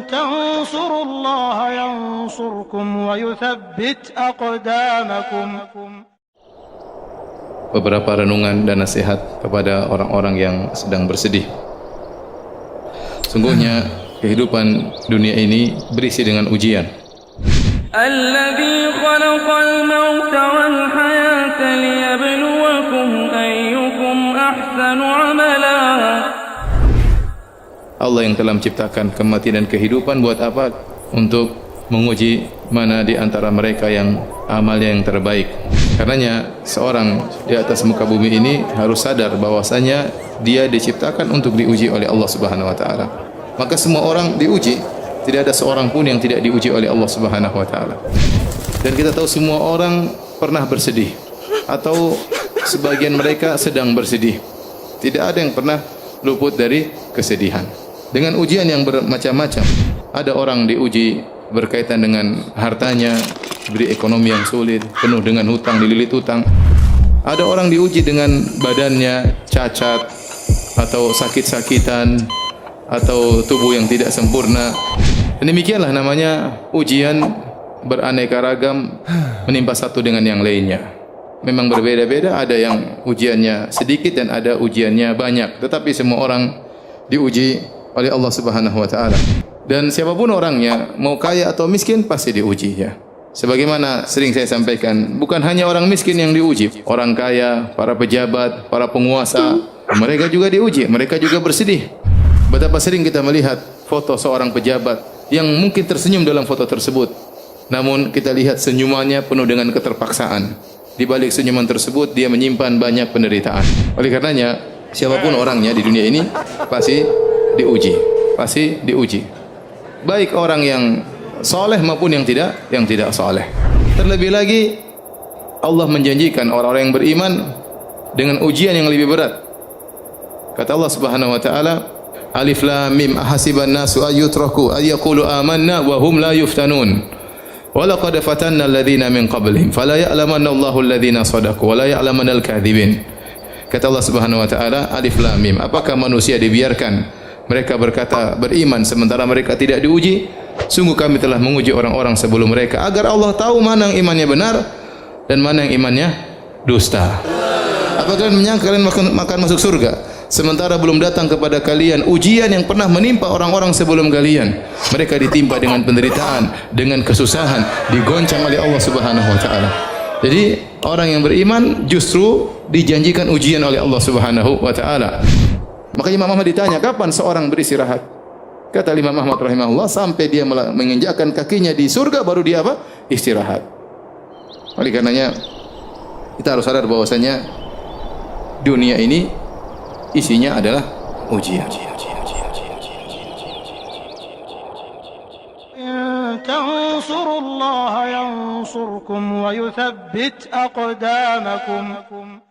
تنصروا الله ينصركم ويثبت أقدامكم. Beberapa renungan dan nasihat kepada orang-orang yang sedang bersedih. Sungguhnya kehidupan dunia ini berisi dengan ujian. الذي خلق الموت والحياة ليبلوكم أيكم أحسن عملا. Allah yang telah menciptakan kematian dan kehidupan buat apa? Untuk menguji mana di antara mereka yang amalnya yang terbaik. Karenanya seorang di atas muka bumi ini harus sadar bahwasanya dia diciptakan untuk diuji oleh Allah Subhanahu wa taala. Maka semua orang diuji, tidak ada seorang pun yang tidak diuji oleh Allah Subhanahu wa taala. Dan kita tahu semua orang pernah bersedih atau sebagian mereka sedang bersedih. Tidak ada yang pernah luput dari kesedihan. Dengan ujian yang bermacam-macam. Ada orang diuji berkaitan dengan hartanya, diberi ekonomi yang sulit, penuh dengan hutang, dililit hutang. Ada orang diuji dengan badannya cacat atau sakit-sakitan atau tubuh yang tidak sempurna. Dan demikianlah namanya ujian beraneka ragam menimpa satu dengan yang lainnya. Memang berbeda-beda, ada yang ujiannya sedikit dan ada ujiannya banyak. Tetapi semua orang diuji oleh Allah Subhanahu wa taala. Dan siapapun orangnya, mau kaya atau miskin pasti diuji ya. Sebagaimana sering saya sampaikan, bukan hanya orang miskin yang diuji, orang kaya, para pejabat, para penguasa, mereka juga diuji, mereka juga bersedih. Betapa sering kita melihat foto seorang pejabat yang mungkin tersenyum dalam foto tersebut. Namun kita lihat senyumannya penuh dengan keterpaksaan. Di balik senyuman tersebut dia menyimpan banyak penderitaan. Oleh karenanya, siapapun orangnya di dunia ini pasti diuji, pasti diuji. Baik orang yang soleh maupun yang tidak soleh. Terlebih lagi Allah menjanjikan orang-orang yang beriman dengan ujian yang lebih berat. Kata Allah Subhanahu wa taala, Alif Lam Mim ahasiban nasu ayyutraku ayyaqulu amanna wa hum la yuftanun. Wa laqad fatanna alladhina min qablihim fala ya'lamanna Allahu alladhina sadaqu wa la ya'lamanna al-kadhibin. Kata Allah Subhanahu wa taala, Alif Lam Mim, apakah manusia dibiarkan mereka berkata beriman sementara mereka tidak diuji? Sungguh kami telah menguji orang-orang sebelum mereka agar Allah tahu mana yang imannya benar dan mana yang imannya dusta. Apakah kalian menyangka kalian makan masuk surga sementara belum datang kepada kalian ujian yang pernah menimpa orang-orang sebelum kalian? Mereka ditimpa dengan penderitaan, dengan kesusahan, digoncang oleh Allah Subhanahu wa taala. Jadi orang yang beriman justru dijanjikan ujian oleh Allah Subhanahu wa taala. Maka Imam Ahmad ditanya, kapan seorang beristirahat? Kata Imam Ahmad rahimahullah, sampai dia menginjakkan kakinya di surga baru dia apa? Istirahat. Oleh karenanya kita harus sadar bahwasanya dunia ini isinya adalah ujian. Tansurullaha yansurkum wa yuthabbit aqdamakum.